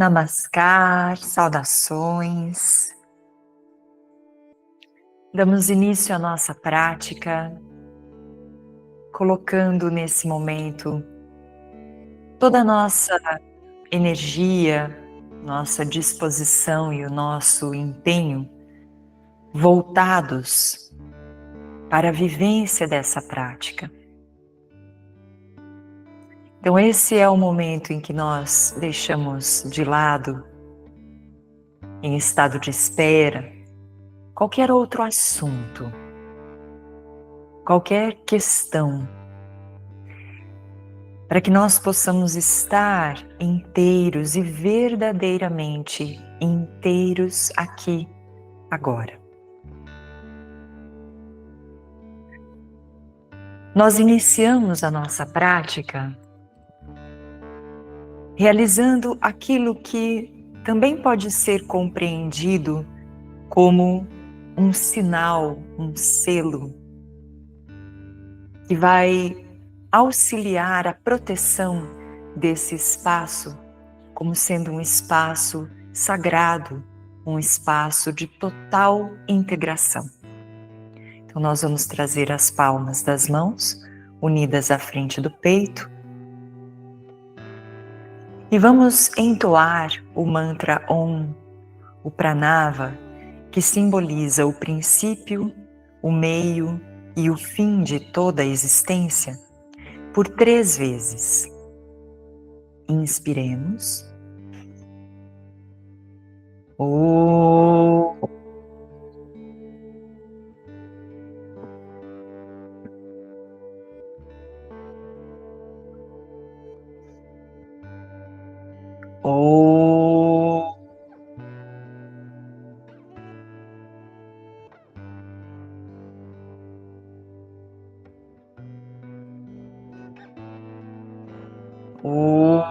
Namaskar, saudações. Damos início à nossa prática, colocando nesse momento toda a nossa energia, nossa disposição e o nosso empenho voltados para a vivência dessa prática. Então esse é o momento em que nós deixamos de lado, em estado de espera, qualquer outro assunto, qualquer questão, para que nós possamos estar inteiros e verdadeiramente inteiros aqui, agora. Nós iniciamos a nossa prática realizando aquilo que também pode ser compreendido como um sinal, um selo, que vai auxiliar a proteção desse espaço como sendo um espaço sagrado, um espaço de total integração. Então nós vamos trazer as palmas das mãos unidas à frente do peito e vamos entoar o mantra Om, o Pranava, que simboliza o princípio, o meio e o fim de toda a existência, por 3 vezes. Inspiremos. Om. Om. Om.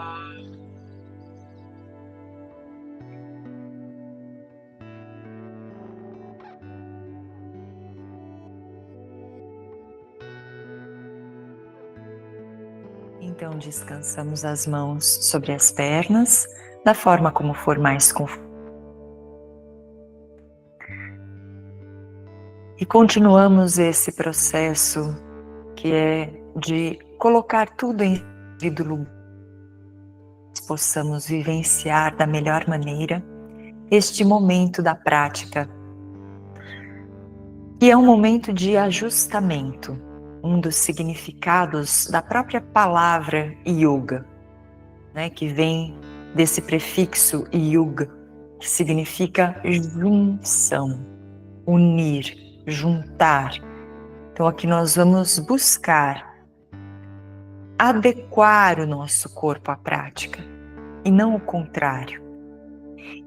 Então descansamos as mãos sobre as pernas, da forma como for mais confortável. E continuamos esse processo que é de colocar tudo em devido lugar, possamos vivenciar da melhor maneira este momento da prática, que é um momento de ajustamento, um dos significados da própria palavra yoga, né, que vem desse prefixo yuga, que significa junção, unir, juntar. Então aqui nós vamos buscar adequar o nosso corpo à prática e não o contrário.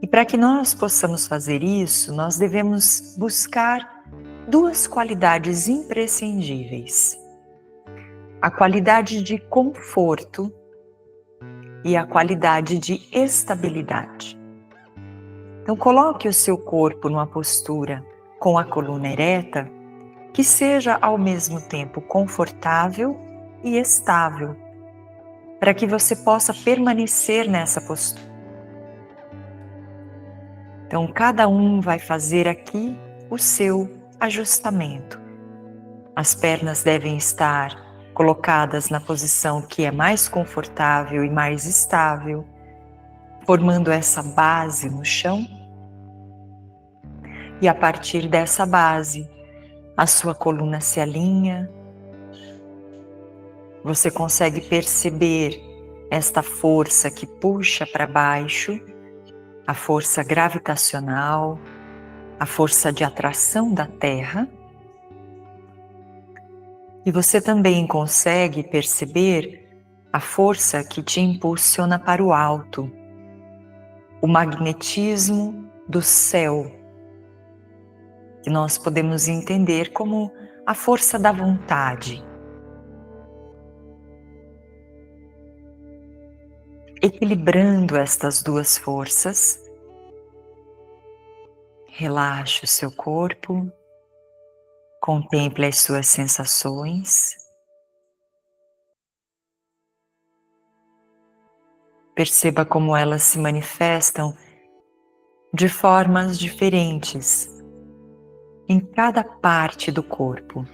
E para que nós possamos fazer isso, nós devemos buscar 2 qualidades imprescindíveis: a qualidade de conforto e a qualidade de estabilidade. Então coloque o seu corpo numa postura com a coluna ereta, que seja ao mesmo tempo confortável e estável, para que você possa permanecer nessa postura. Então cada um vai fazer aqui o seu ajustamento. As pernas devem estar colocadas na posição que é mais confortável e mais estável, formando essa base no chão. E a partir dessa base, a sua coluna se alinha. Você consegue perceber esta força que puxa para baixo, a força gravitacional, a força de atração da Terra. E você também consegue perceber a força que te impulsiona para o alto, o magnetismo do céu, que nós podemos entender como a força da vontade. Equilibrando estas 2 forças, relaxe o seu corpo, contemple as suas sensações. Perceba como elas se manifestam de formas diferentes em cada parte do corpo.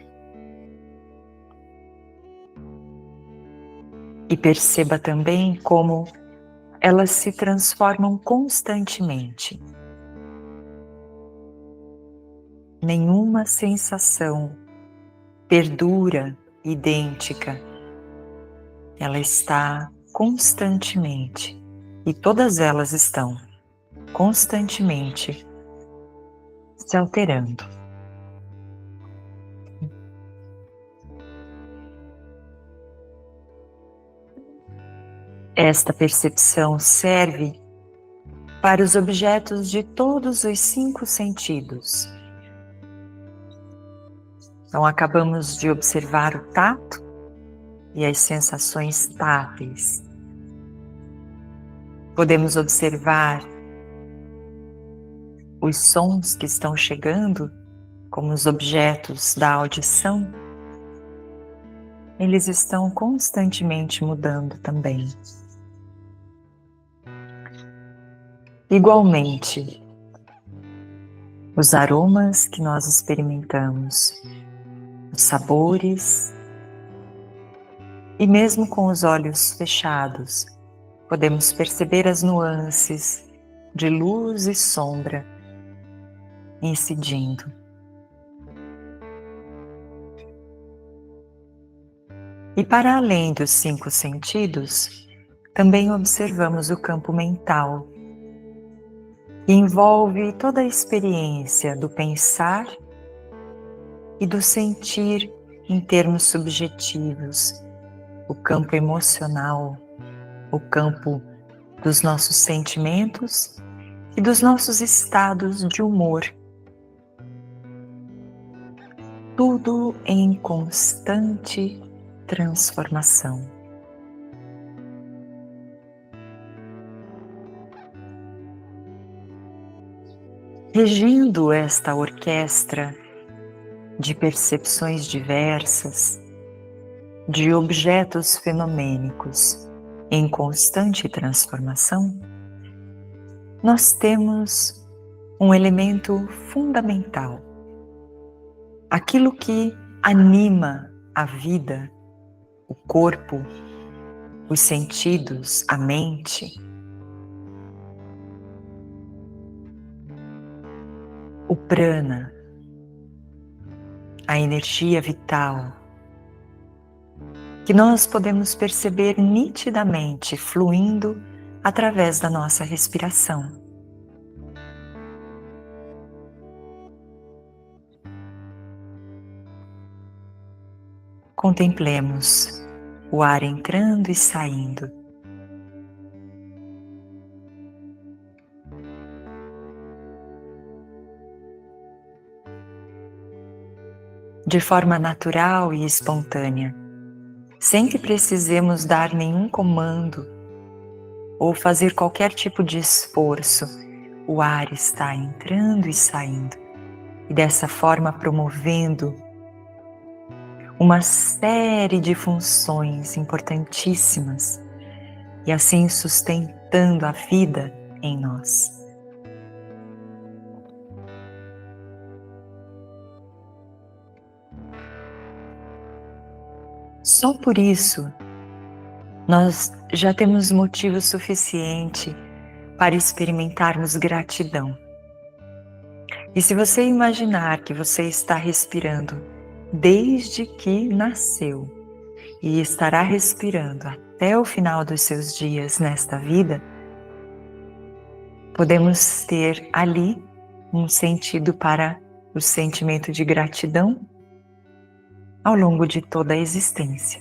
E perceba também como elas se transformam constantemente. Nenhuma sensação perdura idêntica. Ela está constantemente, e todas elas estão constantemente se alterando. Esta percepção serve para os objetos de todos os 5 sentidos. Então, acabamos de observar o tato e as sensações táteis. Podemos observar os sons que estão chegando, como os objetos da audição. Eles estão constantemente mudando também. Igualmente, os aromas que nós experimentamos, os sabores, e mesmo com os olhos fechados, podemos perceber as nuances de luz e sombra incidindo. E para além dos 5 sentidos, também observamos o campo mental, que envolve toda a experiência do pensar e do sentir em termos subjetivos, o campo emocional, o campo dos nossos sentimentos e dos nossos estados de humor. Tudo em constante transformação. Regindo esta orquestra de percepções diversas, de objetos fenomênicos em constante transformação, nós temos um elemento fundamental, aquilo que anima a vida, o corpo, os sentidos, a mente. O prana, a energia vital, que nós podemos perceber nitidamente fluindo através da nossa respiração. Contemplemos o ar entrando e saindo. De forma natural e espontânea, sem que precisemos dar nenhum comando ou fazer qualquer tipo de esforço, o ar está entrando e saindo, e dessa forma promovendo uma série de funções importantíssimas e assim sustentando a vida em nós. Só por isso, nós já temos motivo suficiente para experimentarmos gratidão. E se você imaginar que você está respirando desde que nasceu e estará respirando até o final dos seus dias nesta vida, podemos ter ali um sentido para o sentimento de gratidão ao longo de toda a existência.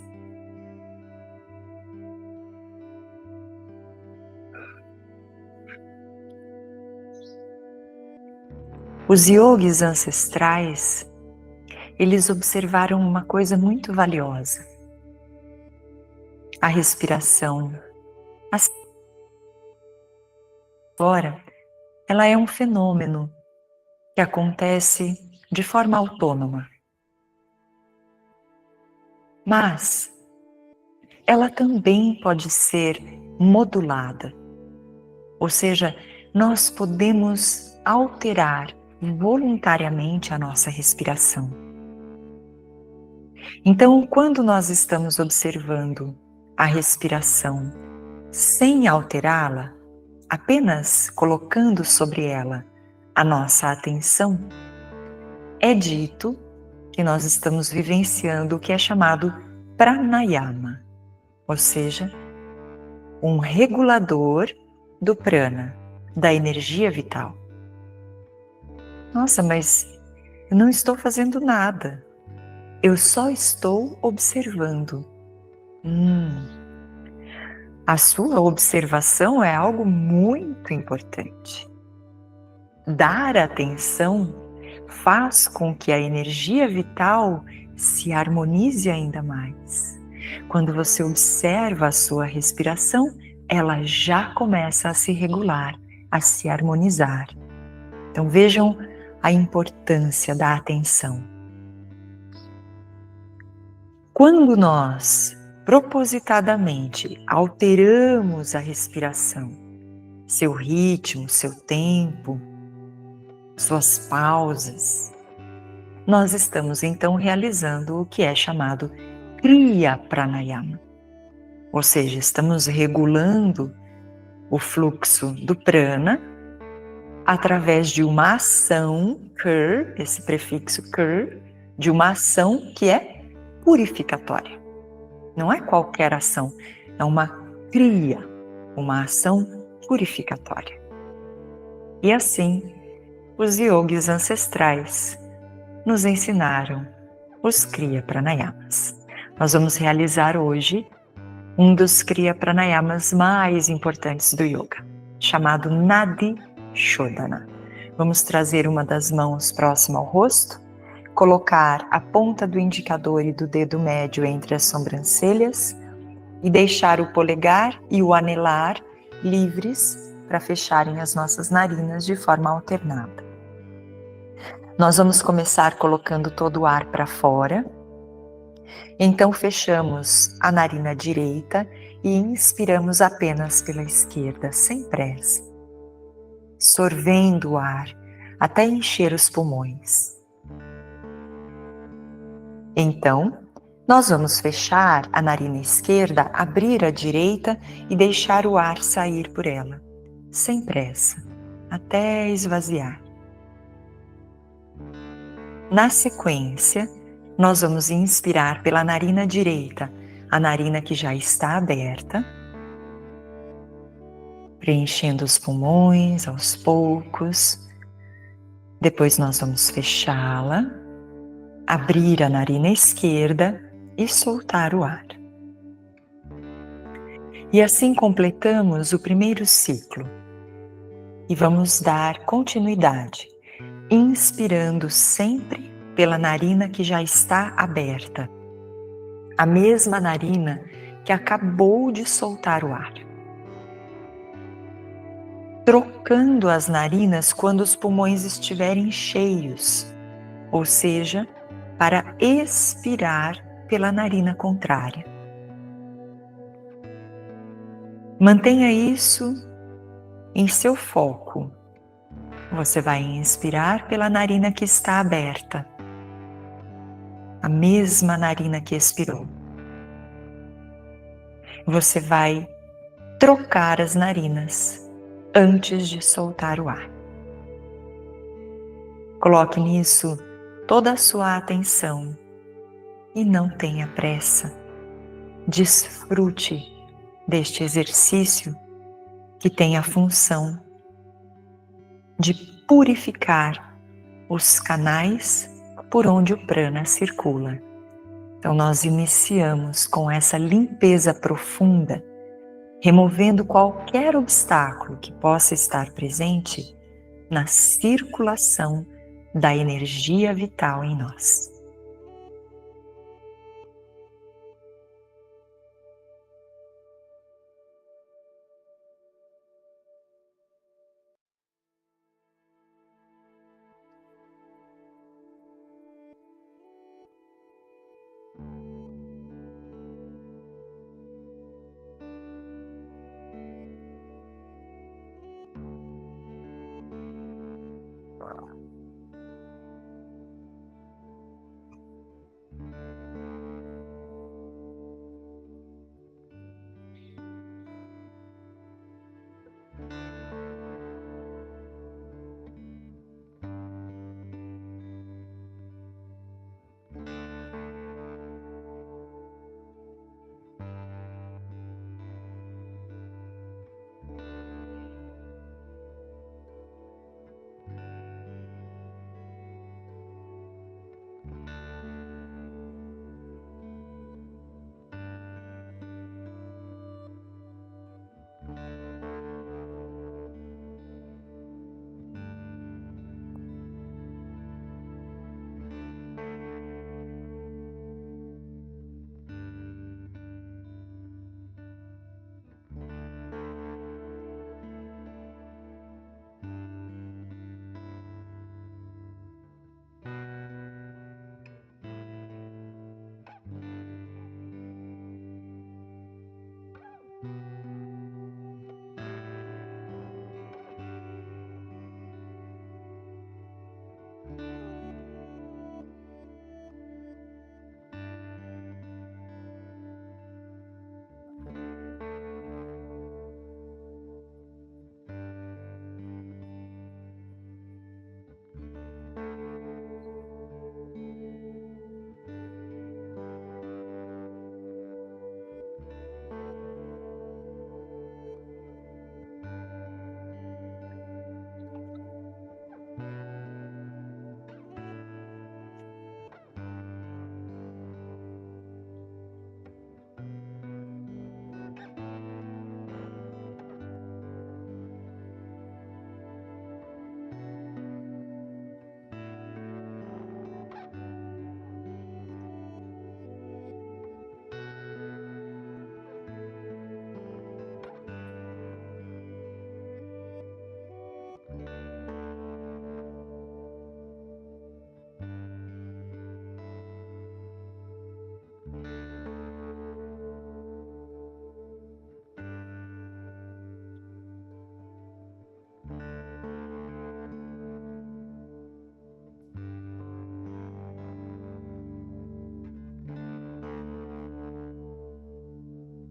Os yogis ancestrais, eles observaram uma coisa muito valiosa: a respiração. Agora, ela é um fenômeno que acontece de forma autônoma. Mas ela também pode ser modulada. Ou seja, nós podemos alterar voluntariamente a nossa respiração. Então, quando nós estamos observando a respiração sem alterá-la, apenas colocando sobre ela a nossa atenção, é dito que nós estamos vivenciando o que é chamado pranayama, ou seja, um regulador do prana, da energia vital. Nossa, mas eu não estou fazendo nada, eu só estou observando. A sua observação é algo muito importante. Dar atenção faz com que a energia vital se harmonize ainda mais. Quando você observa a sua respiração, ela já começa a se regular, a se harmonizar. Então vejam a importância da atenção. Quando nós propositadamente alteramos a respiração, seu ritmo, seu tempo, suas pausas, nós estamos então realizando o que é chamado Kriya Pranayama. Ou seja, estamos regulando o fluxo do prana através de uma ação, kar, esse prefixo kar, de uma ação que é purificatória. Não é qualquer ação, é uma kriya, uma ação purificatória. E assim, os yogis ancestrais nos ensinaram os Kriya Pranayamas. Nós vamos realizar hoje um dos Kriya Pranayamas mais importantes do yoga, chamado Nadi Shodhana. Vamos trazer uma das mãos próxima ao rosto, colocar a ponta do indicador e do dedo médio entre as sobrancelhas e deixar o polegar e o anelar livres para fecharem as nossas narinas de forma alternada. Nós vamos começar colocando todo o ar para fora. Então fechamos a narina direita e inspiramos apenas pela esquerda, sem pressa, sorvendo o ar até encher os pulmões. Então, nós vamos fechar a narina esquerda, abrir a direita e deixar o ar sair por ela, sem pressa, até esvaziar. Na sequência, nós vamos inspirar pela narina direita, a narina que já está aberta, preenchendo os pulmões aos poucos. Depois nós vamos fechá-la, abrir a narina esquerda e soltar o ar. E assim completamos o primeiro ciclo. E vamos dar continuidade, inspirando sempre pela narina que já está aberta, a mesma narina que acabou de soltar o ar. Trocando as narinas quando os pulmões estiverem cheios, ou seja, para expirar pela narina contrária. Mantenha isso em seu foco. Você vai inspirar pela narina que está aberta, a mesma narina que expirou. Você vai trocar as narinas antes de soltar o ar. Coloque nisso toda a sua atenção e não tenha pressa. Desfrute deste exercício que tem a função de purificar os canais por onde o prana circula. Então nós iniciamos com essa limpeza profunda, removendo qualquer obstáculo que possa estar presente na circulação da energia vital em nós.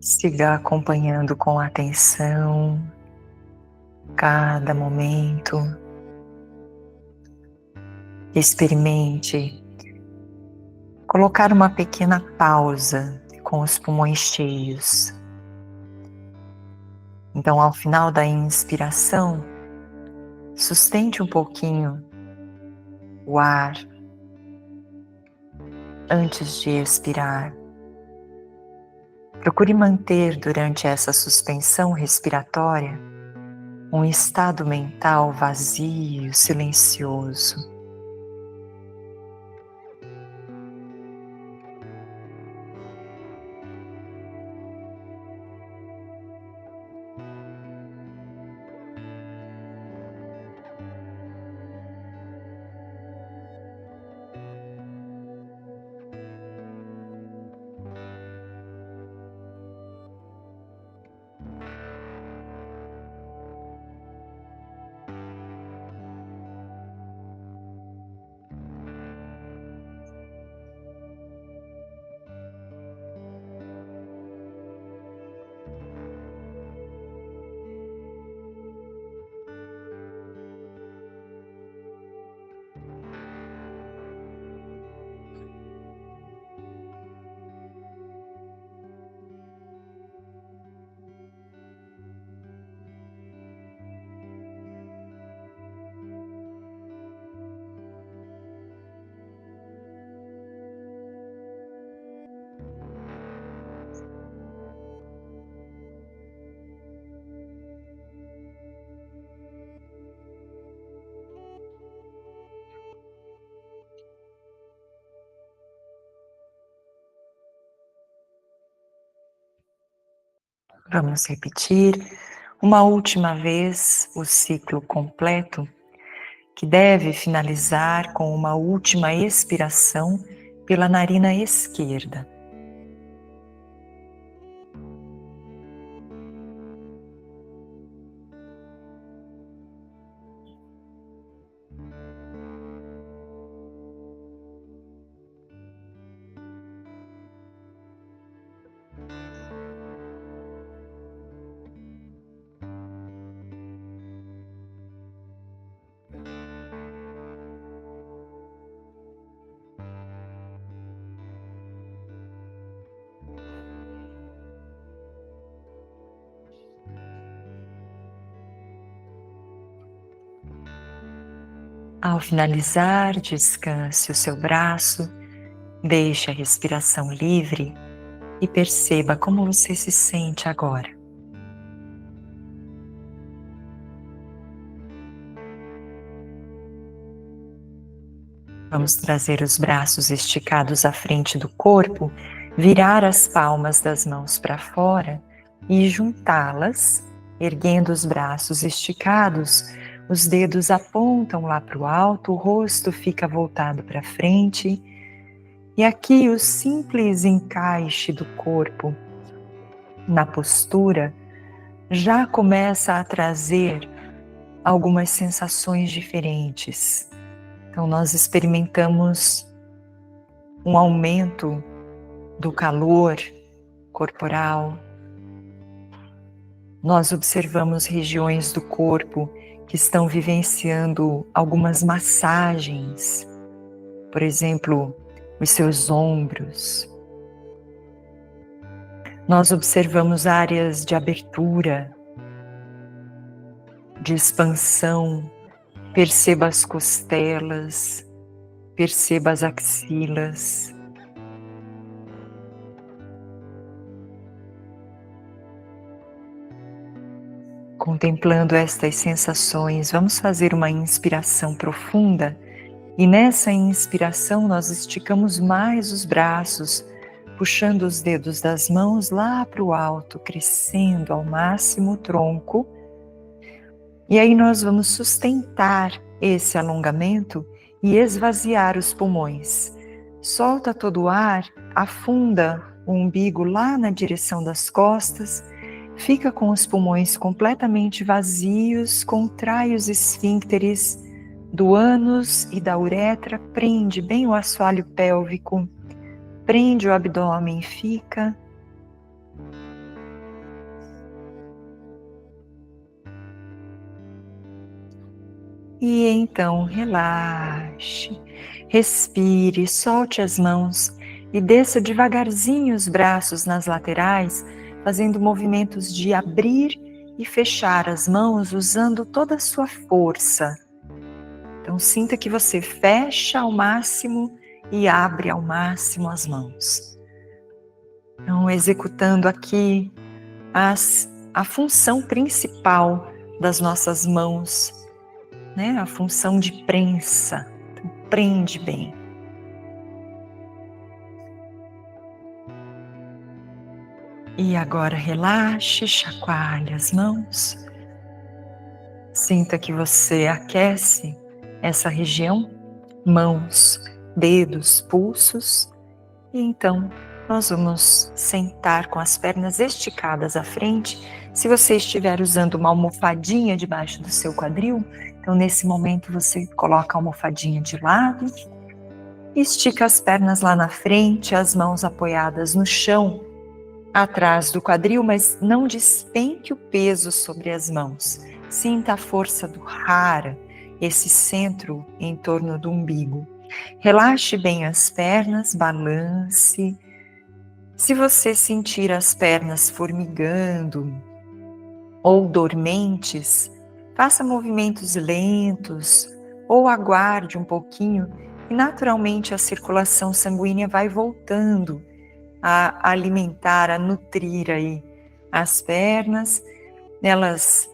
Siga acompanhando com atenção cada momento. Experimente colocar uma pequena pausa com os pulmões cheios. Então, ao final da inspiração, sustente um pouquinho o ar antes de expirar. Procure manter durante essa suspensão respiratória um estado mental vazio, silencioso. Vamos repetir uma última vez o ciclo completo, que deve finalizar com uma última expiração pela narina esquerda. Ao finalizar, descanse o seu braço, deixe a respiração livre e perceba como você se sente agora. Vamos trazer os braços esticados à frente do corpo, virar as palmas das mãos para fora e juntá-las, erguendo os braços esticados. Os dedos apontam lá para o alto, o rosto fica voltado para frente. E aqui o simples encaixe do corpo na postura já começa a trazer algumas sensações diferentes. Então nós experimentamos um aumento do calor corporal. Nós observamos regiões do corpo que estão vivenciando algumas massagens, por exemplo, os seus ombros. Nós observamos áreas de abertura, de expansão. Perceba as costelas, perceba as axilas. Contemplando estas sensações, vamos fazer uma inspiração profunda e nessa inspiração nós esticamos mais os braços, puxando os dedos das mãos lá para o alto, crescendo ao máximo o tronco. E aí nós vamos sustentar esse alongamento e esvaziar os pulmões. Solta todo o ar, afunda o umbigo lá na direção das costas, fica com os pulmões completamente vazios, contrai os esfíncteres do ânus e da uretra, prende bem o assoalho pélvico, prende o abdômen, fica. E então relaxe, respire, solte as mãos e desça devagarzinho os braços nas laterais, fazendo movimentos de abrir e fechar as mãos usando toda a sua força. Então sinta que você fecha ao máximo e abre ao máximo as mãos. Então executando aqui a função principal das nossas mãos, né? A função de prensa, então, prende bem. E agora relaxe, chacoalhe as mãos. Sinta que você aquece essa região, mãos, dedos, pulsos. E então nós vamos sentar com as pernas esticadas à frente. Se você estiver usando uma almofadinha debaixo do seu quadril, então nesse momento você coloca a almofadinha de lado, estica as pernas lá na frente, as mãos apoiadas no chão, atrás do quadril, mas não despenque o peso sobre as mãos. Sinta a força do hara, esse centro em torno do umbigo. Relaxe bem as pernas, balance. Se você sentir as pernas formigando ou dormentes, faça movimentos lentos ou aguarde um pouquinho e naturalmente a circulação sanguínea vai voltando a alimentar, a nutrir aí as pernas. Elas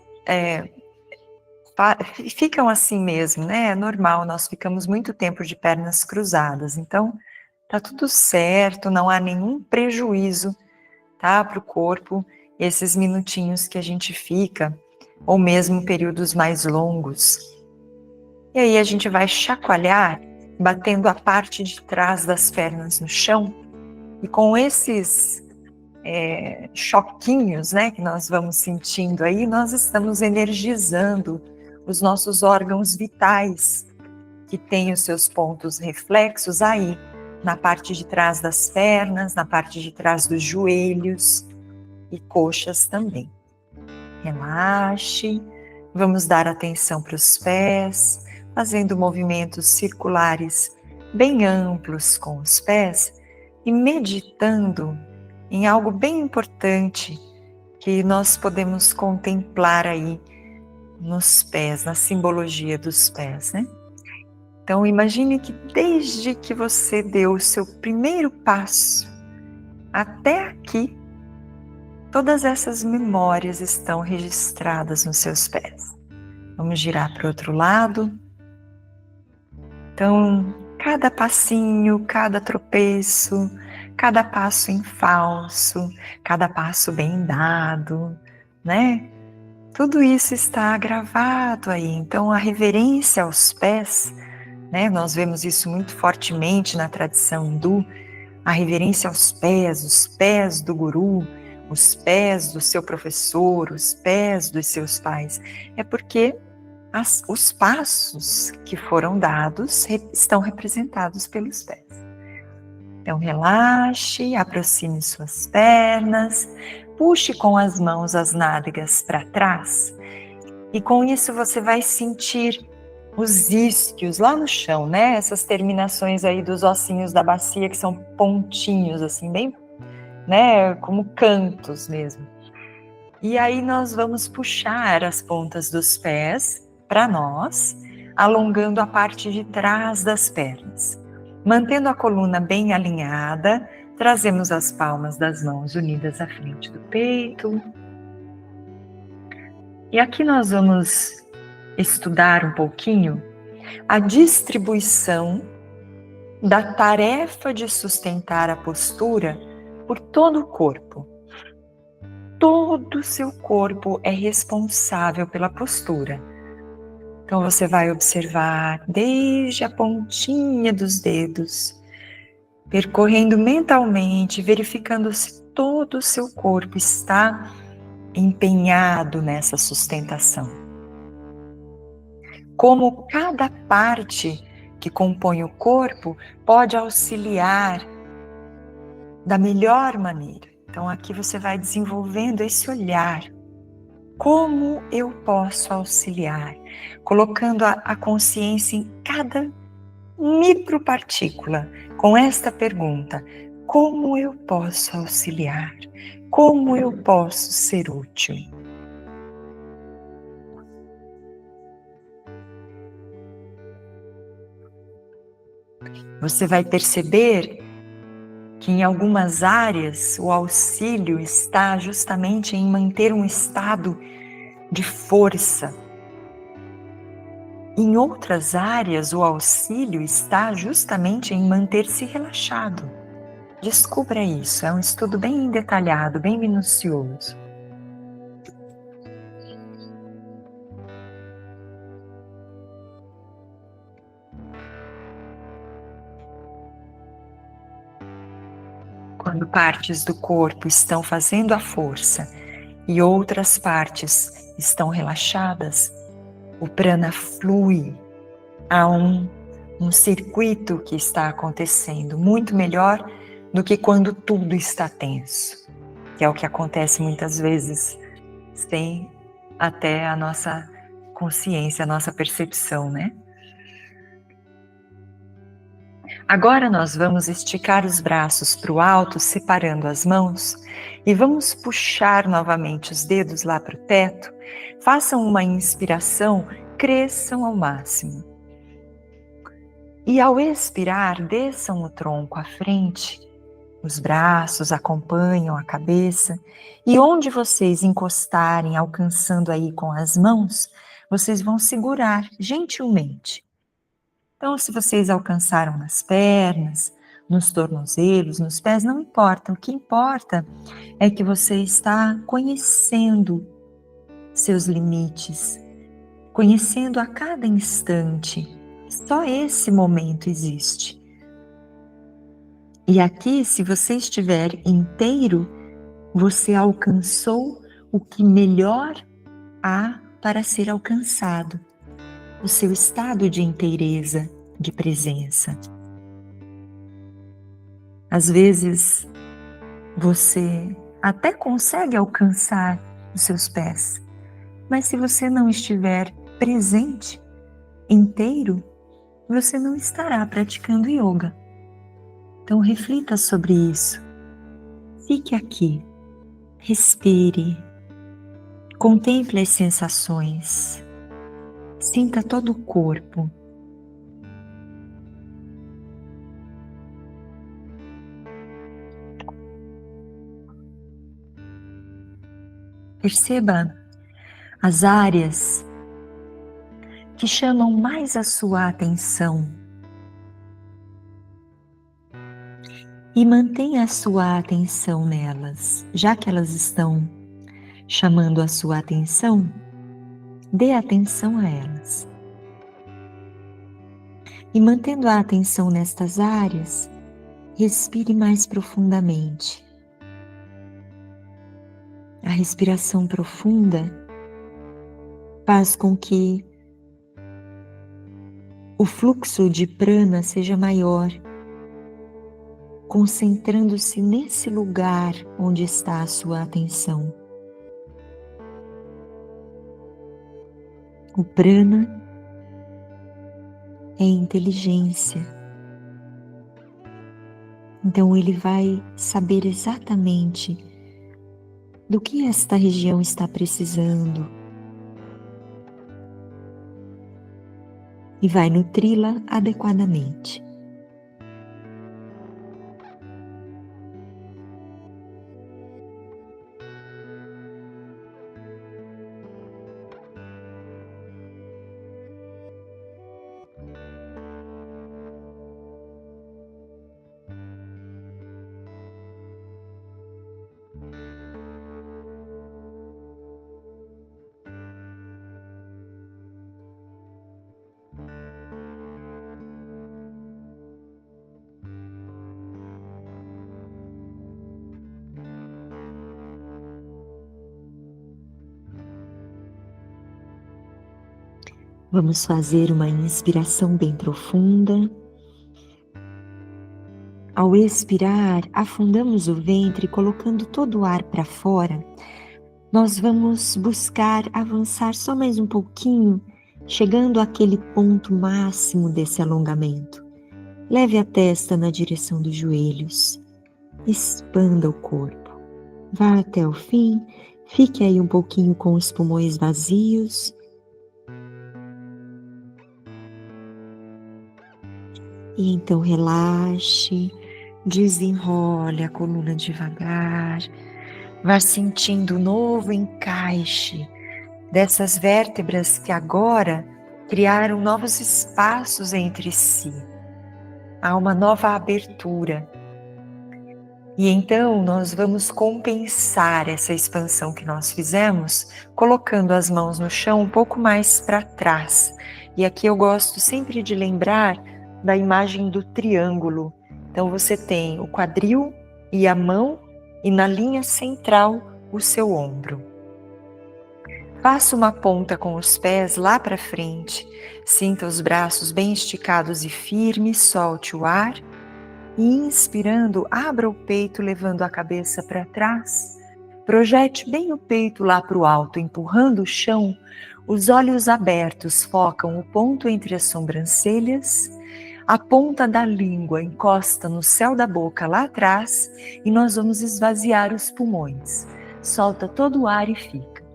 ficam assim mesmo, né? É normal, nós ficamos muito tempo de pernas cruzadas, então tá tudo certo, não há nenhum prejuízo, tá, para o corpo, esses minutinhos que a gente fica, ou mesmo períodos mais longos. E aí a gente vai chacoalhar, batendo a parte de trás das pernas no chão, e com esses choquinhos, né, que nós vamos sentindo aí, nós estamos energizando os nossos órgãos vitais, que têm os seus pontos reflexos aí, na parte de trás das pernas, na parte de trás dos joelhos e coxas também. Relaxe, vamos dar atenção para os pés, fazendo movimentos circulares bem amplos com os pés e meditando em algo bem importante que nós podemos contemplar aí nos pés, na simbologia dos pés, né? Então imagine que desde que você deu o seu primeiro passo até aqui, todas essas memórias estão registradas nos seus pés. Vamos girar para o outro lado. Então, cada passinho, cada tropeço, cada passo em falso, cada passo bem dado, né? Tudo isso está gravado aí. Então, a reverência aos pés, né? Nós vemos isso muito fortemente na tradição hindu, a reverência aos pés, os pés do guru, os pés do seu professor, os pés dos seus pais. É porque os passos que foram dados estão representados pelos pés. Então, relaxe, aproxime suas pernas, puxe com as mãos as nádegas para trás e com isso você vai sentir os isquios lá no chão, né? Essas terminações aí dos ossinhos da bacia que são pontinhos, assim, bem, né? Como cantos mesmo. E aí nós vamos puxar as pontas dos pés para nós, alongando a parte de trás das pernas. Mantendo a coluna bem alinhada, trazemos as palmas das mãos unidas à frente do peito. E aqui nós vamos estudar um pouquinho a distribuição da tarefa de sustentar a postura por todo o corpo. Todo o seu corpo é responsável pela postura. Então você vai observar desde a pontinha dos dedos, percorrendo mentalmente, verificando se todo o seu corpo está empenhado nessa sustentação. Como cada parte que compõe o corpo pode auxiliar da melhor maneira. Então aqui você vai desenvolvendo esse olhar. Como eu posso auxiliar? Colocando a consciência em cada micropartícula com esta pergunta: como eu posso auxiliar? Como eu posso ser útil? Você vai perceber que em algumas áreas o auxílio está justamente em manter um estado de força. Em outras áreas, o auxílio está justamente em manter-se relaxado. Descubra isso, é um estudo bem detalhado, bem minucioso. Quando partes do corpo estão fazendo a força e outras partes estão relaxadas, o prana flui. Há um circuito que está acontecendo muito melhor do que quando tudo está tenso, que é o que acontece muitas vezes sem até a nossa consciência, a nossa percepção, né? Agora nós vamos esticar os braços para o alto, separando as mãos, e vamos puxar novamente os dedos lá para o teto. Façam uma inspiração, cresçam ao máximo. E ao expirar, desçam o tronco à frente, os braços acompanham a cabeça, e onde vocês encostarem, alcançando aí com as mãos, vocês vão segurar gentilmente. Então, se vocês alcançaram nas pernas, nos tornozelos, nos pés, não importa. O que importa é que você está conhecendo seus limites, conhecendo a cada instante. Só esse momento existe. E aqui, se você estiver inteiro, você alcançou o que melhor há para ser alcançado. O seu estado de inteireza, de presença. Às vezes, você até consegue alcançar os seus pés, mas se você não estiver presente, inteiro, você não estará praticando yoga. Então, reflita sobre isso. Fique aqui, respire, contemple as sensações. Sinta todo o corpo. Perceba as áreas que chamam mais a sua atenção e mantenha a sua atenção nelas. Já que elas estão chamando a sua atenção, dê atenção a elas. E mantendo a atenção nestas áreas, respire mais profundamente. A respiração profunda faz com que o fluxo de prana seja maior, concentrando-se nesse lugar onde está a sua atenção. O prana é inteligência. Então ele vai saber exatamente do que esta região está precisando e vai nutri-la adequadamente. Vamos fazer uma inspiração bem profunda. Ao expirar, afundamos o ventre, colocando todo o ar para fora. Nós vamos buscar avançar só mais um pouquinho, chegando àquele ponto máximo desse alongamento. Leve a testa na direção dos joelhos. Expanda o corpo. Vá até o fim. Fique aí um pouquinho com os pulmões vazios. E então relaxe, desenrole a coluna devagar, vá sentindo um novo encaixe dessas vértebras que agora criaram novos espaços entre si. Há uma nova abertura. E então nós vamos compensar essa expansão que nós fizemos, colocando as mãos no chão um pouco mais para trás. E aqui eu gosto sempre de lembrar da imagem do triângulo. Então você tem o quadril e a mão e na linha central o seu ombro. Faça uma ponta com os pés lá para frente, sinta os braços bem esticados e firmes, solte o ar e inspirando, abra o peito levando a cabeça para trás, projete bem o peito lá para o alto, empurrando o chão, os olhos abertos focam o ponto entre as sobrancelhas. A ponta da língua encosta no céu da boca lá atrás e nós vamos esvaziar os pulmões. Solta todo o ar e fica.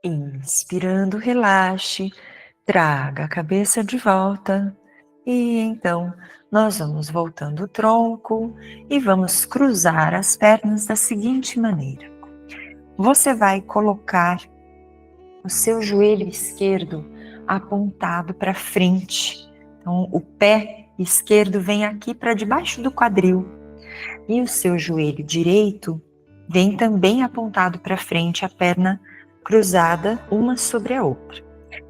Inspirando, relaxe, traga a cabeça de volta. E então, nós vamos voltando o tronco e vamos cruzar as pernas da seguinte maneira. Você vai colocar o seu joelho esquerdo apontado para frente. Então, o pé esquerdo vem aqui para debaixo do quadril. E o seu joelho direito vem também apontado para frente, a perna cruzada uma sobre a outra.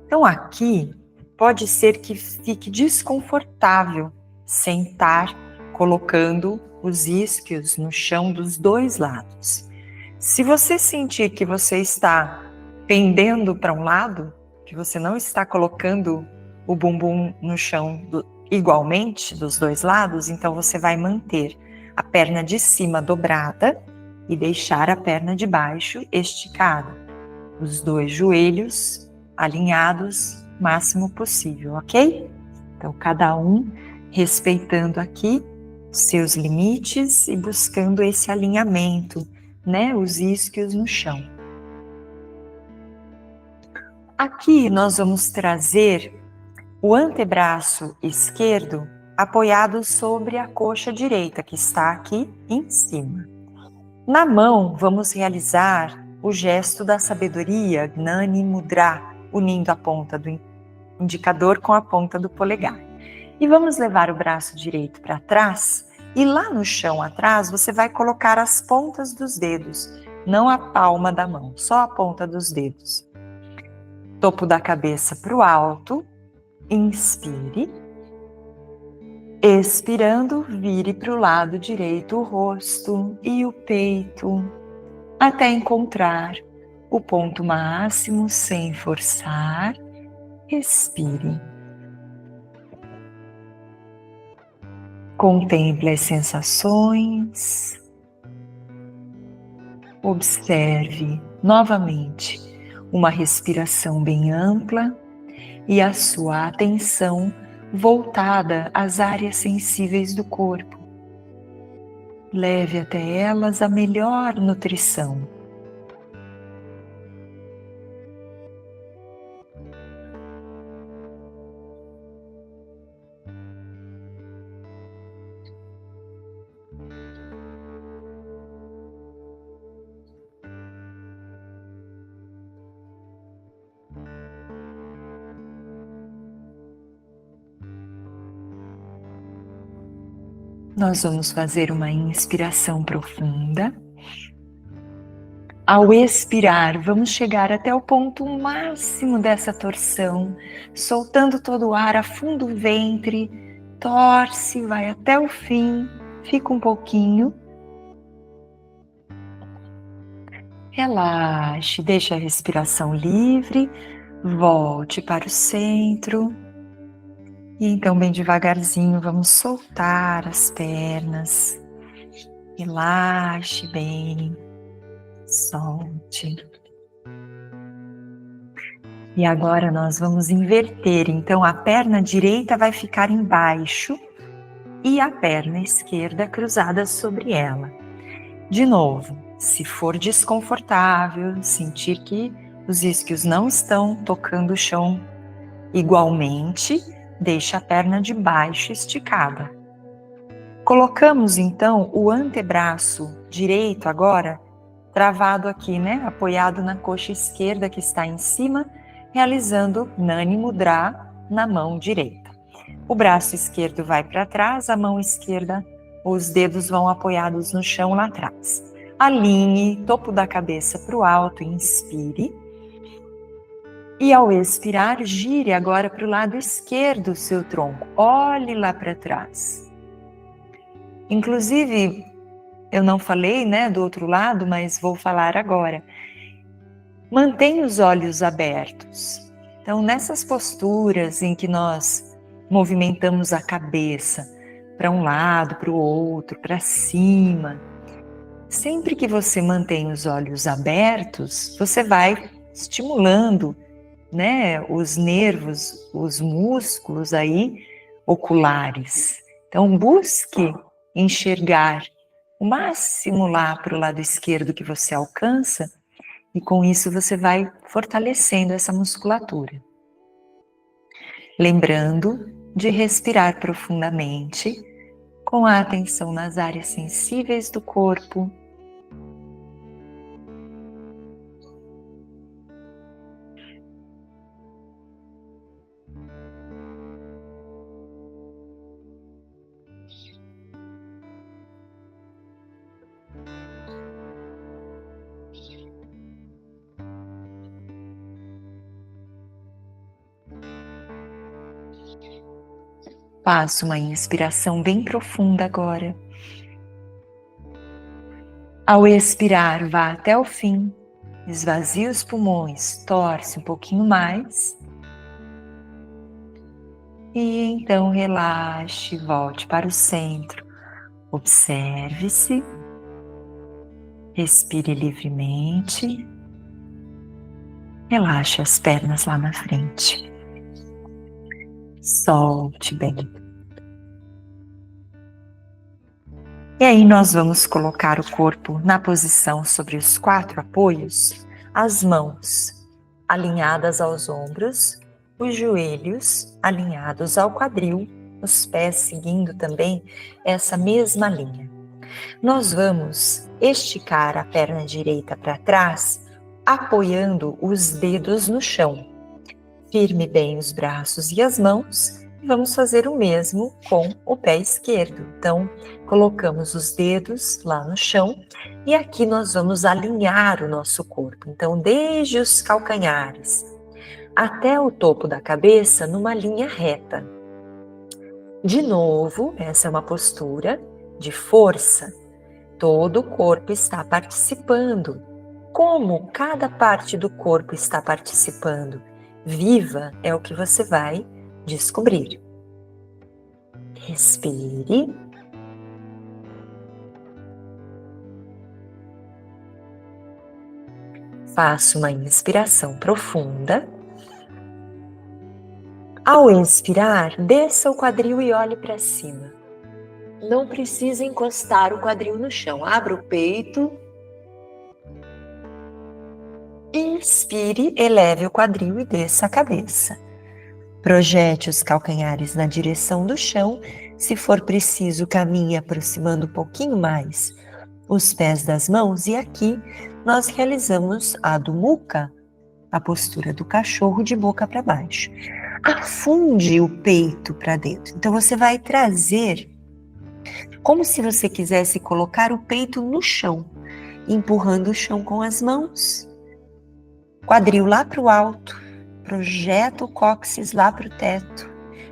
Então, aqui pode ser que fique desconfortável sentar colocando os isquios no chão dos dois lados. Se você sentir que você está pendendo para um lado, que você não está colocando o bumbum no chão igualmente dos dois lados, então você vai manter a perna de cima dobrada e deixar a perna de baixo esticada. Os dois joelhos alinhados o máximo possível, ok? Então, cada um respeitando aqui seus limites e buscando esse alinhamento, né? Os isquios no chão. Aqui nós vamos trazer o antebraço esquerdo apoiado sobre a coxa direita, que está aqui em cima. Na mão, vamos realizar o gesto da sabedoria, Gnani Mudra, unindo a ponta do indicador com a ponta do polegar. E vamos levar o braço direito para trás, e lá no chão atrás você vai colocar as pontas dos dedos, não a palma da mão, só a ponta dos dedos. Topo da cabeça para o alto, inspire. Expirando, vire para o lado direito o rosto e o peito, até encontrar o ponto máximo sem forçar. Respire. Contemple as sensações. Observe novamente uma respiração bem ampla e a sua atenção voltada às áreas sensíveis do corpo. Leve até elas a melhor nutrição. Nós vamos fazer uma inspiração profunda. Ao expirar, vamos chegar até o ponto máximo dessa torção, soltando todo o ar, afunda o ventre, torce, vai até o fim, fica um pouquinho. Relaxe, deixe a respiração livre, volte para o centro. E então, bem devagarzinho, vamos soltar as pernas. Relaxe bem, solte. E agora nós vamos inverter. Então, a perna direita vai ficar embaixo e a perna esquerda cruzada sobre ela. De novo, se for desconfortável, sentir que os isquios não estão tocando o chão igualmente, deixa a perna de baixo esticada. Colocamos então o antebraço direito agora travado aqui, né? Apoiado na coxa esquerda que está em cima, realizando Gnani Mudra na mão direita. O braço esquerdo vai para trás, a mão esquerda, os dedos vão apoiados no chão lá atrás. Alinhe topo da cabeça para o alto, inspire. E ao expirar, gire agora para o lado esquerdo o seu tronco. Olhe lá para trás. Inclusive, eu não falei, né, do outro lado, mas vou falar agora. Mantenha os olhos abertos. Então, nessas posturas em que nós movimentamos a cabeça para um lado, para o outro, para cima, sempre que você mantém os olhos abertos, você vai estimulando, né, os nervos, os músculos aí oculares. Então, busque enxergar o máximo lá para o lado esquerdo que você alcança e com isso você vai fortalecendo essa musculatura. Lembrando de respirar profundamente, com a atenção nas áreas sensíveis do corpo. Faça uma inspiração bem profunda agora. Ao expirar, vá até o fim, esvazie os pulmões, torce um pouquinho mais. E então relaxe, volte para o centro. Observe-se, respire livremente, relaxe as pernas lá na frente. Solte bem. E aí nós vamos colocar o corpo na posição sobre os 4 apoios, as mãos alinhadas aos ombros, os joelhos alinhados ao quadril, os pés seguindo também essa mesma linha. Nós vamos esticar a perna direita para trás, apoiando os dedos no chão. Firme bem os braços e as mãos. E vamos fazer o mesmo com o pé esquerdo. Então, colocamos os dedos lá no chão e aqui nós vamos alinhar o nosso corpo. Então, desde os calcanhares até o topo da cabeça, numa linha reta. De novo, essa é uma postura de força. Todo o corpo está participando. Como cada parte do corpo está participando? Viva é o que você vai descobrir. Respire. Faça uma inspiração profunda. Ao inspirar, desça o quadril e olhe para cima. Não precisa encostar o quadril no chão. Abra o peito. Inspire, eleve o quadril e desça a cabeça. Projete os calcanhares na direção do chão. Se for preciso, caminhe aproximando um pouquinho mais os pés das mãos. E aqui nós realizamos a Adho Mukha, a postura do cachorro de boca para baixo. Afunde o peito para dentro. Então você vai trazer como se você quisesse colocar o peito no chão, empurrando o chão com as mãos. Quadril lá para o alto, projeta o cóccix lá para o teto.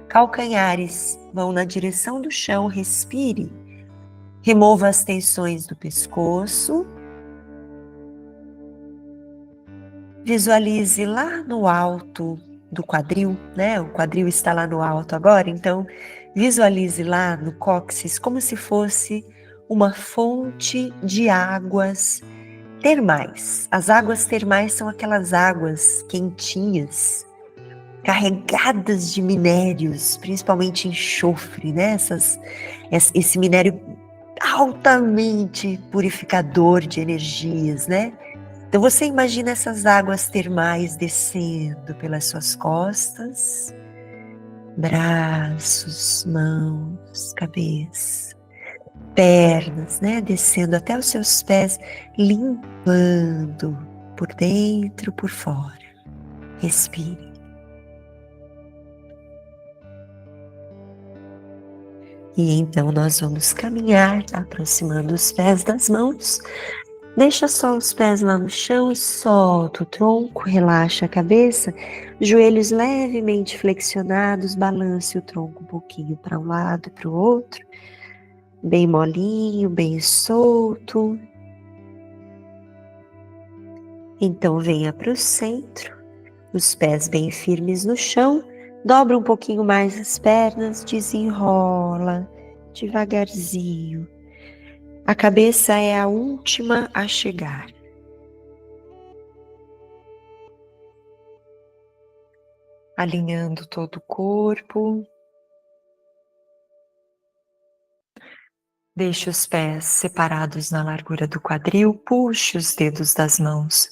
Calcanhares vão na direção do chão, respire. Remova as tensões do pescoço. Visualize lá no alto do quadril, né? O quadril está lá no alto agora, então visualize lá no cóccix como se fosse uma fonte de águas termais. As águas termais são aquelas águas quentinhas, carregadas de minérios, principalmente enxofre, né? Esse minério altamente purificador de energias, né? Então você imagina essas águas termais descendo pelas suas costas, braços, mãos, cabeça, pernas, né? Descendo até os seus pés, limpando por dentro, por fora. Respire. E então nós vamos caminhar, aproximando os pés das mãos. Deixa só os pés lá no chão e solta o tronco, relaxa a cabeça, joelhos levemente flexionados, balance o tronco um pouquinho para um lado e para o outro, bem molinho, bem solto. Então venha para o centro, os pés bem firmes no chão, dobra um pouquinho mais as pernas, desenrola devagarzinho. A cabeça é a última a chegar. Alinhando todo o corpo. Deixe os pés separados na largura do quadril, puxe os dedos das mãos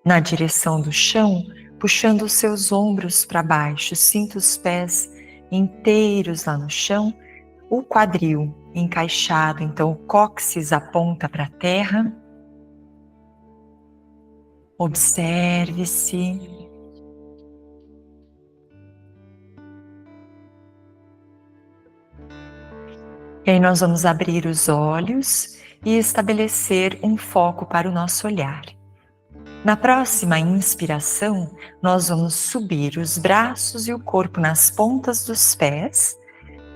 na direção do chão, puxando os seus ombros para baixo. Sinta os pés inteiros lá no chão, o quadril encaixado, então o cóccix aponta para a terra. Observe-se. E aí nós vamos abrir os olhos e estabelecer um foco para o nosso olhar. Na próxima inspiração, nós vamos subir os braços e o corpo nas pontas dos pés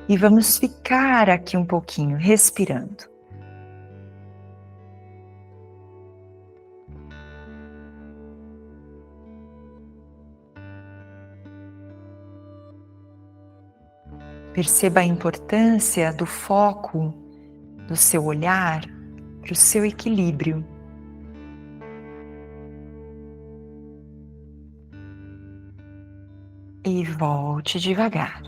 e vamos ficar aqui um pouquinho respirando. Perceba a importância do foco do seu olhar para o seu equilíbrio. E volte devagar.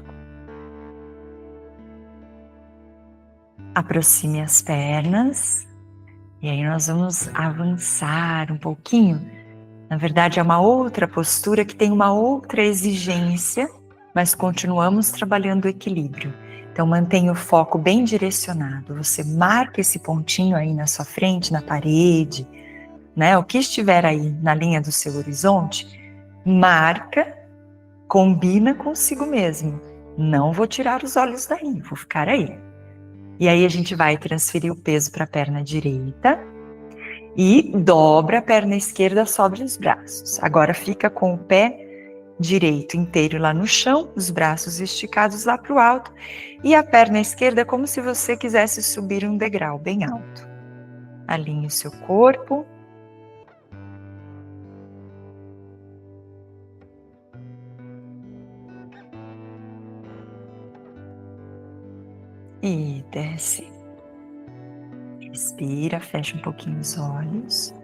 Aproxime as pernas e aí nós vamos avançar um pouquinho Na verdade, é uma outra postura que tem uma outra exigência, mas continuamos trabalhando o equilíbrio. Então, mantenha o foco bem direcionado. Você marca esse pontinho aí na sua frente, na parede, né? O que estiver aí na linha do seu horizonte, marca, combina consigo mesmo. Não vou tirar os olhos daí, vou ficar aí. E aí a gente vai transferir o peso para a perna direita e dobra a perna esquerda sobre os braços. Agora fica com o pé direito inteiro lá no chão, os braços esticados lá para o alto e a perna esquerda como se você quisesse subir um degrau bem alto. Alinhe o seu corpo. E desce. Respira, fecha um pouquinho os olhos.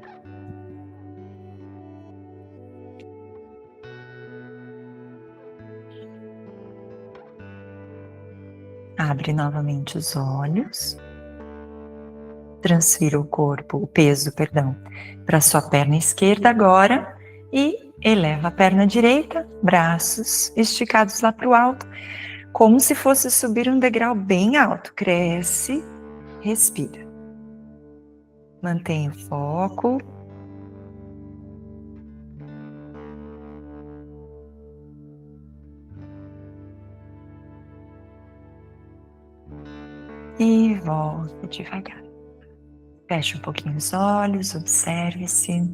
Abre novamente os olhos. Transfira o peso, para sua perna esquerda agora e eleva a perna direita, braços esticados lá para o alto, como se fosse subir um degrau bem alto. Cresce, respira. Mantenha o foco. E volta devagar. Feche um pouquinho os olhos, observe-se.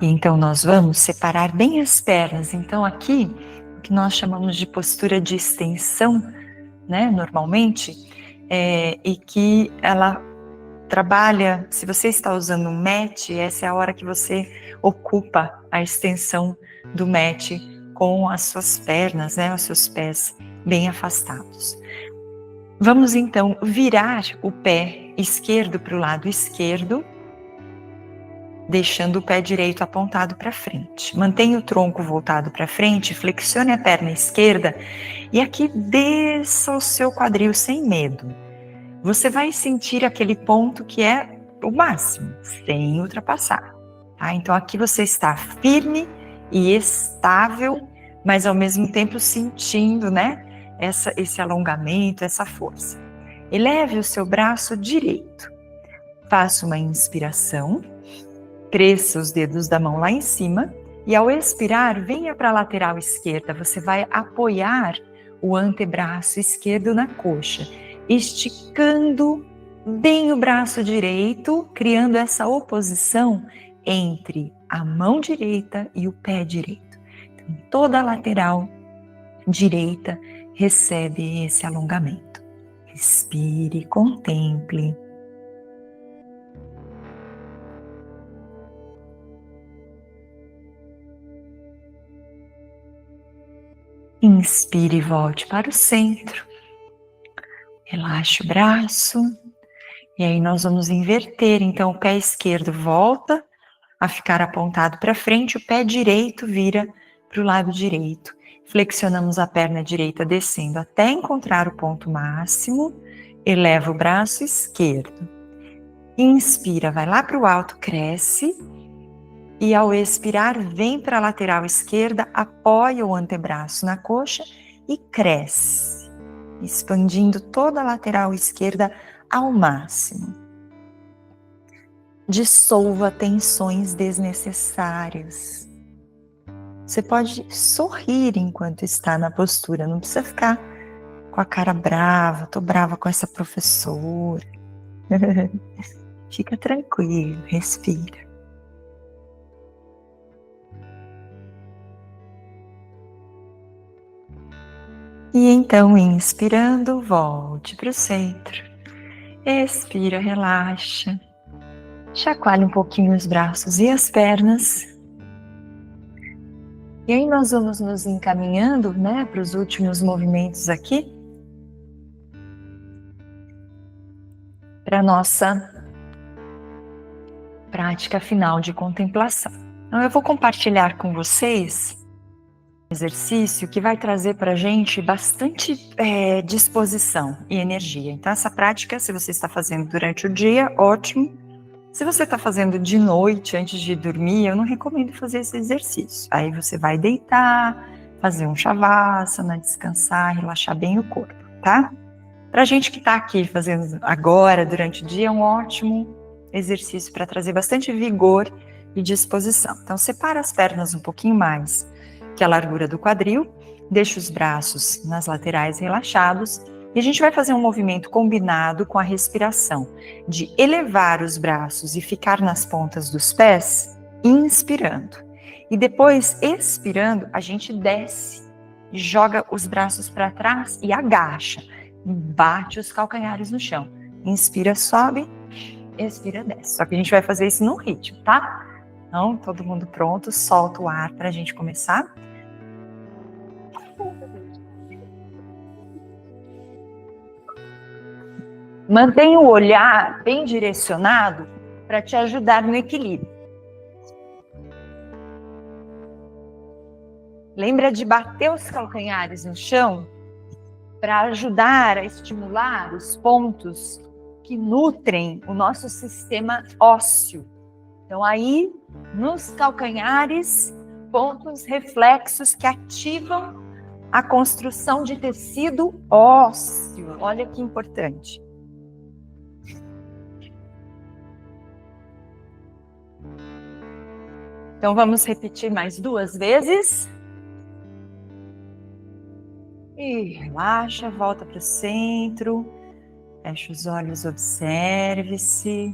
E então nós vamos separar bem as pernas. Então aqui, o que nós chamamos de postura de extensão, né, normalmente, e que ela trabalha, se você está usando um mat, essa é a hora que você ocupa a extensão do mat com as suas pernas, né, os seus pés bem afastados. Vamos então virar o pé esquerdo para o lado esquerdo, deixando o pé direito apontado para frente. Mantenha o tronco voltado para frente, flexione a perna esquerda e aqui desça o seu quadril sem medo. Você vai sentir aquele ponto que é o máximo, sem ultrapassar. Tá? Então aqui você está firme e estável, mas ao mesmo tempo sentindo, né, esse alongamento, essa força. Eleve o seu braço direito. Faça uma inspiração. Cresça os dedos da mão lá em cima e ao expirar, venha para a lateral esquerda. Você vai apoiar o antebraço esquerdo na coxa, esticando bem o braço direito, criando essa oposição entre a mão direita e o pé direito. Então, toda a lateral direita recebe esse alongamento. Respire, contemple. Inspire e volte para o centro. Relaxe o braço. E aí nós vamos inverter. Então, o pé esquerdo volta a ficar apontado para frente, o pé direito vira para o lado direito. Flexionamos a perna direita descendo até encontrar o ponto máximo. Eleva o braço esquerdo. Inspira, vai lá para o alto, cresce. E ao expirar, vem para a lateral esquerda, apoia o antebraço na coxa e cresce, expandindo toda a lateral esquerda ao máximo. Dissolva tensões desnecessárias. Você pode sorrir enquanto está na postura, não precisa ficar com a cara brava, tô brava com essa professora. Fica tranquilo, respira. E então, inspirando, volte para o centro. Expira, relaxa. Chacoalhe um pouquinho os braços e as pernas. E aí nós vamos nos encaminhando, né, para os últimos movimentos aqui. Para a nossa prática final de contemplação. Então eu vou compartilhar com vocês exercício que vai trazer para a gente bastante disposição e energia. Então, essa prática, se você está fazendo durante o dia, ótimo. Se você está fazendo de noite, antes de dormir, eu não recomendo fazer esse exercício. Aí você vai deitar, fazer um shavasana, descansar, relaxar bem o corpo, tá? Para a gente que está aqui fazendo agora, durante o dia, é um ótimo exercício para trazer bastante vigor e disposição. Então, separa as pernas um pouquinho mais que a largura do quadril, deixa os braços nas laterais relaxados e a gente vai fazer um movimento combinado com a respiração, de elevar os braços e ficar nas pontas dos pés, inspirando. E depois, expirando, a gente desce e joga os braços para trás e agacha. Bate os calcanhares no chão. Inspira, sobe, expira, desce. Só que a gente vai fazer isso no ritmo, tá? Então, todo mundo pronto, solta o ar para a gente começar. Mantenha o olhar bem direcionado para te ajudar no equilíbrio. Lembra de bater os calcanhares no chão para ajudar a estimular os pontos que nutrem o nosso sistema ósseo. Então aí, nos calcanhares, pontos reflexos que ativam a construção de tecido ósseo. Olha que importante. Então vamos repetir mais 2 vezes. E relaxa, volta para o centro. Fecha os olhos, observe-se.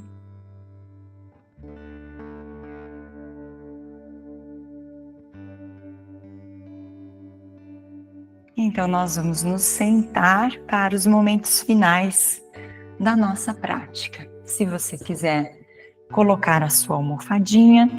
Então, nós vamos nos sentar para os momentos finais da nossa prática. Se você quiser colocar a sua almofadinha,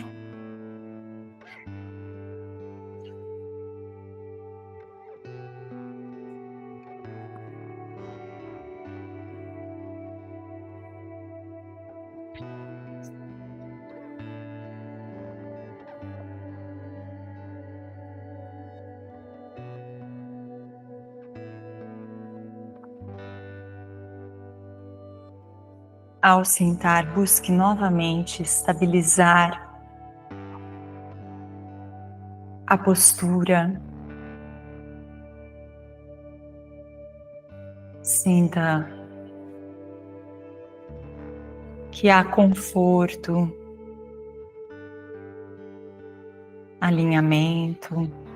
ao sentar, busque novamente estabilizar a postura. Sinta que há conforto, alinhamento.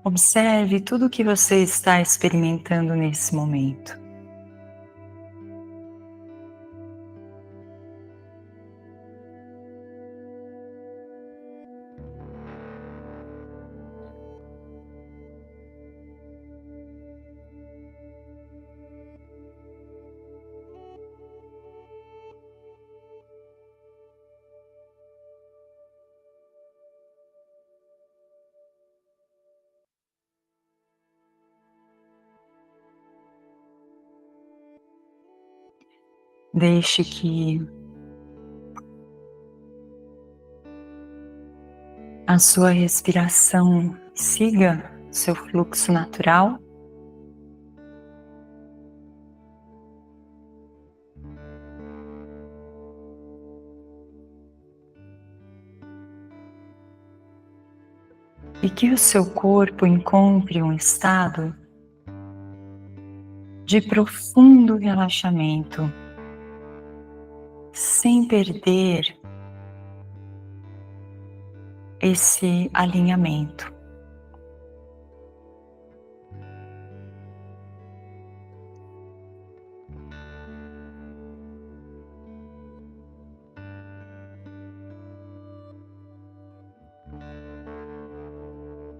Observe tudo o que você está experimentando nesse momento. Deixe que a sua respiração siga seu fluxo natural. E que o seu corpo encontre um estado de profundo relaxamento, sem perder esse alinhamento.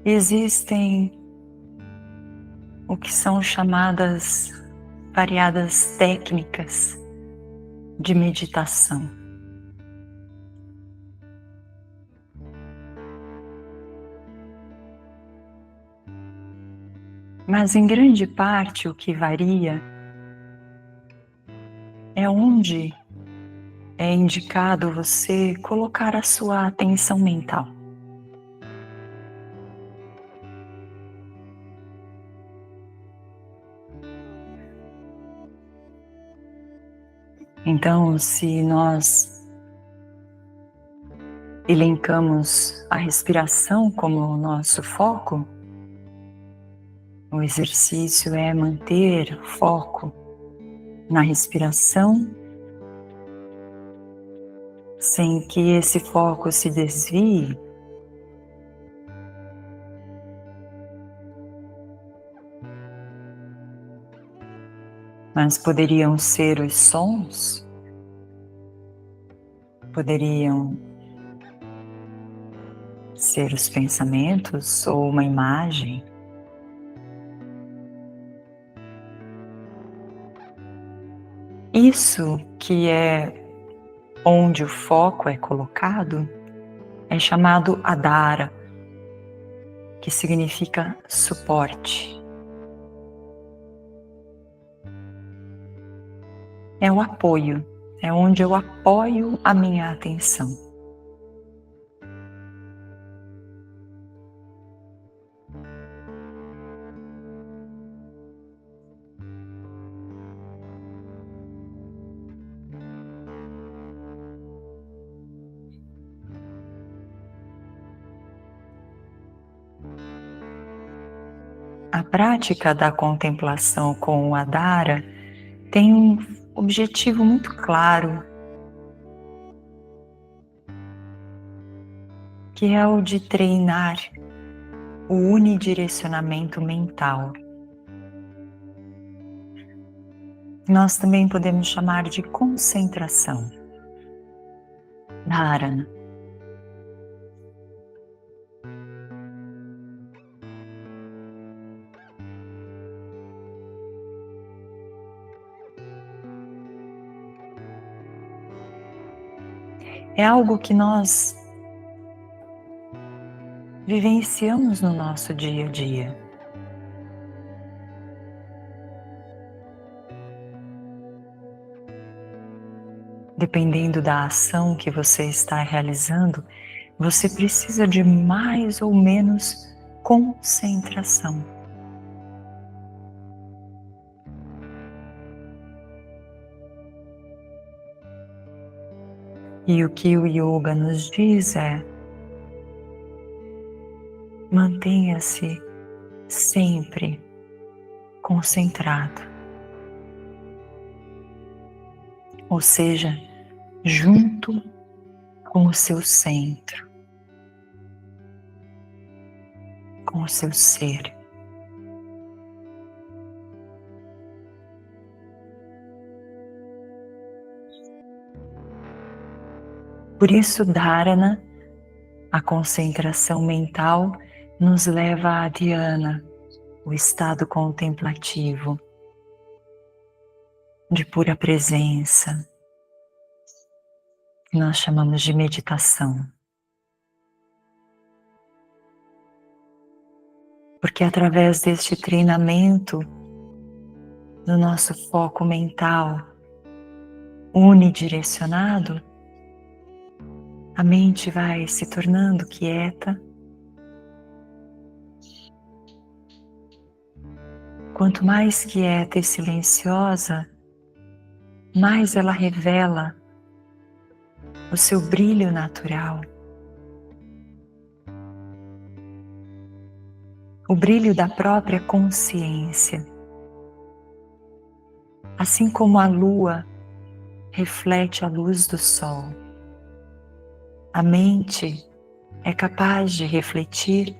Existem o que são chamadas variadas técnicas de meditação. Mas em grande parte o que varia é onde é indicado você colocar a sua atenção mental. Então, se nós elencamos a respiração como o nosso foco, o exercício é manter o foco na respiração, sem que esse foco se desvie mas poderiam ser os sons, poderiam ser os pensamentos ou uma imagem. Isso que é onde o foco é colocado é chamado Adhara, que significa suporte. É o apoio, é onde eu apoio a minha atenção. A prática da contemplação com o Adhara tem um objetivo muito claro, que é o de treinar o unidirecionamento mental. Nós também podemos chamar de concentração, dharana. É algo que nós vivenciamos no nosso dia a dia. Dependendo da ação que você está realizando, você precisa de mais ou menos concentração. E o que o yoga nos diz é: mantenha-se sempre concentrado, ou seja, junto com o seu centro, com o seu ser. Por isso, dharana, a concentração mental, nos leva a dhyana, o estado contemplativo, de pura presença, que nós chamamos de meditação. Porque através deste treinamento do nosso foco mental unidirecionado, a mente vai se tornando quieta. Quanto mais quieta e silenciosa, mais ela revela o seu brilho natural, o brilho da própria consciência. Assim como a lua reflete a luz do sol, a mente é capaz de refletir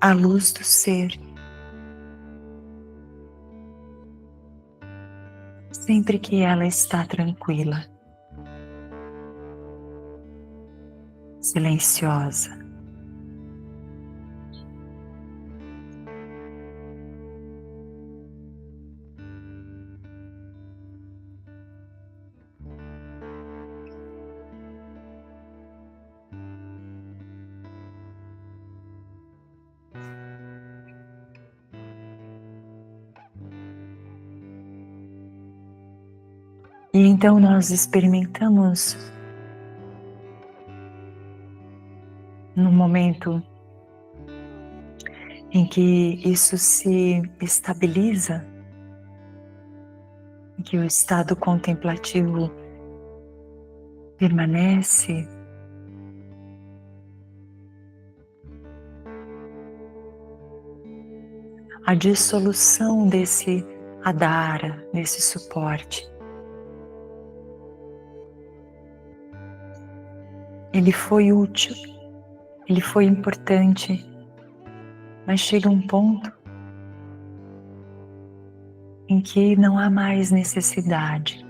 a luz do ser. Sempre que ela está tranquila, silenciosa. E então nós experimentamos no momento em que isso se estabiliza, em que o estado contemplativo permanece, a dissolução desse adhara, desse suporte, ele foi útil, ele foi importante, mas chega um ponto em que não há mais necessidade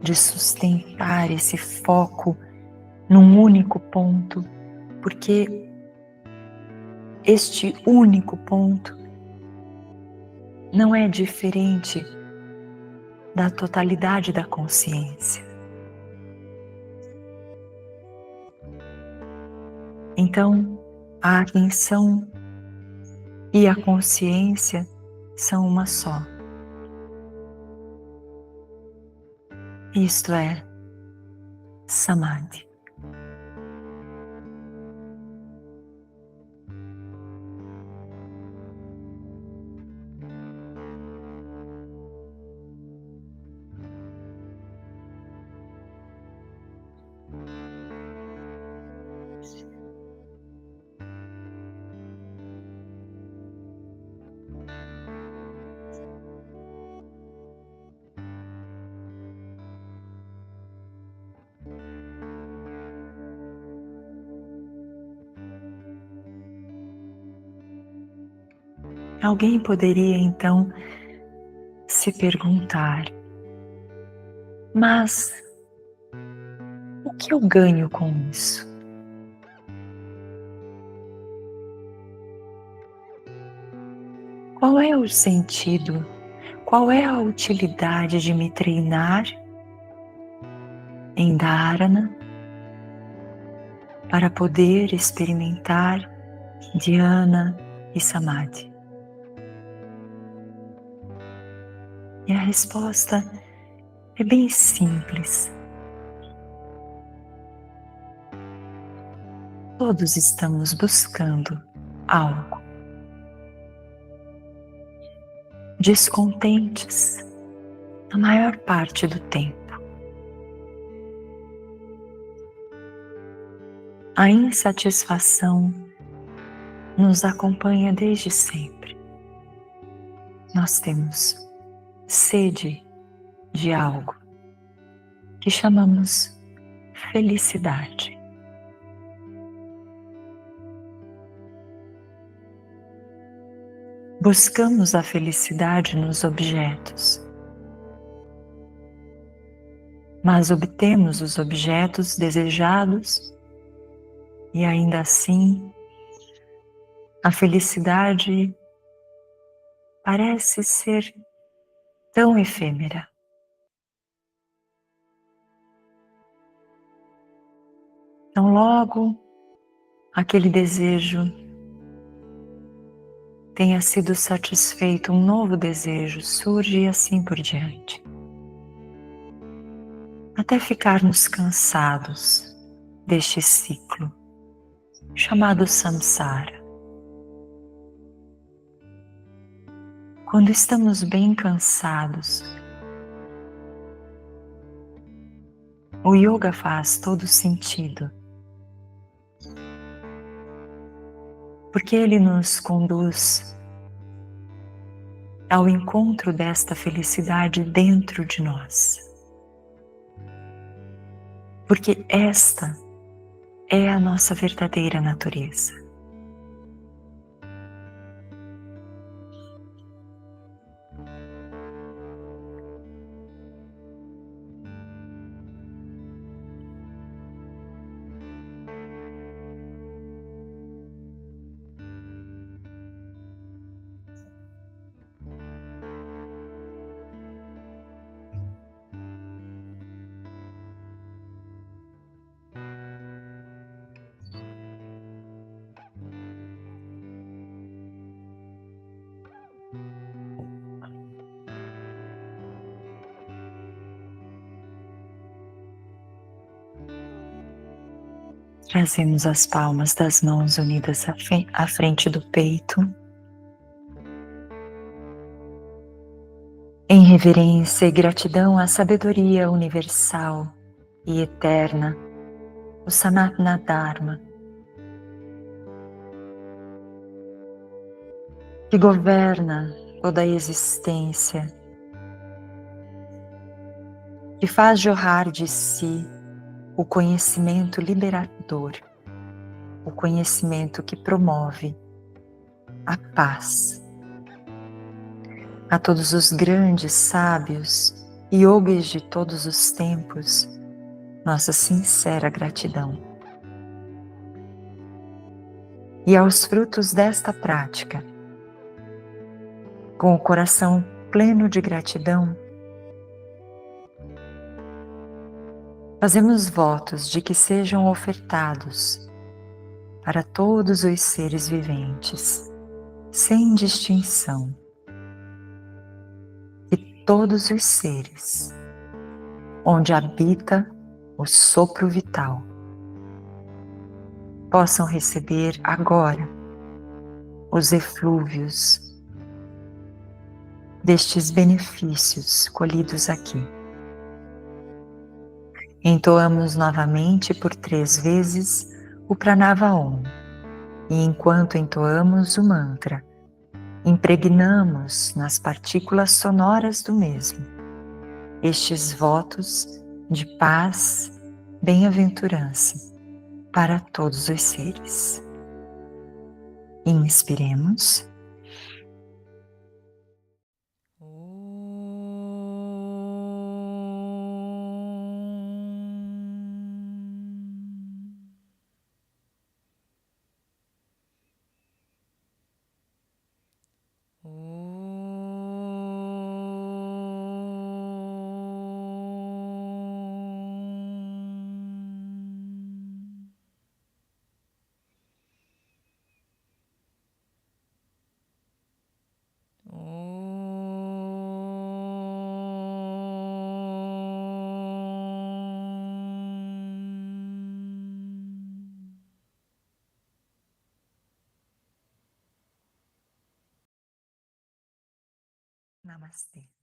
de sustentar esse foco num único ponto, porque este único ponto não é diferente da totalidade da consciência. Então, a atenção e a consciência são uma só. Isto é Samadhi. Alguém poderia então se perguntar: mas o que eu ganho com isso? Qual é o sentido? Qual é a utilidade de me treinar em dharana para poder experimentar dhyana e samadhi? E a resposta é bem simples. Todos estamos buscando algo. Descontentes a maior parte do tempo. A insatisfação nos acompanha desde sempre. Nós temos sede de algo que chamamos felicidade. Buscamos a felicidade nos objetos, mas obtemos os objetos desejados e ainda assim a felicidade parece ser tão efêmera. Então logo aquele desejo tenha sido satisfeito, um novo desejo surge e assim por diante. Até ficarmos cansados deste ciclo, chamado samsara. Quando estamos bem cansados, o yoga faz todo sentido, porque ele nos conduz ao encontro desta felicidade dentro de nós. Porque esta é a nossa verdadeira natureza. Trazemos as palmas das mãos unidas à frente do peito, em reverência e gratidão à sabedoria universal e eterna, o Sanatana Dharma, que governa toda a existência, que faz jorrar de si o conhecimento liberador, o conhecimento que promove a paz. A todos os grandes sábios e yogis de todos os tempos, nossa sincera gratidão. E aos frutos desta prática, com o coração pleno de gratidão, fazemos votos de que sejam ofertados para todos os seres viventes, sem distinção, e todos os seres, onde habita o sopro vital, possam receber agora os eflúvios destes benefícios colhidos aqui. Entoamos novamente por 3 vezes o Pranava Om, e enquanto entoamos o mantra, impregnamos nas partículas sonoras do mesmo estes votos de paz, bem-aventurança para todos os seres. Inspiremos. Namastê.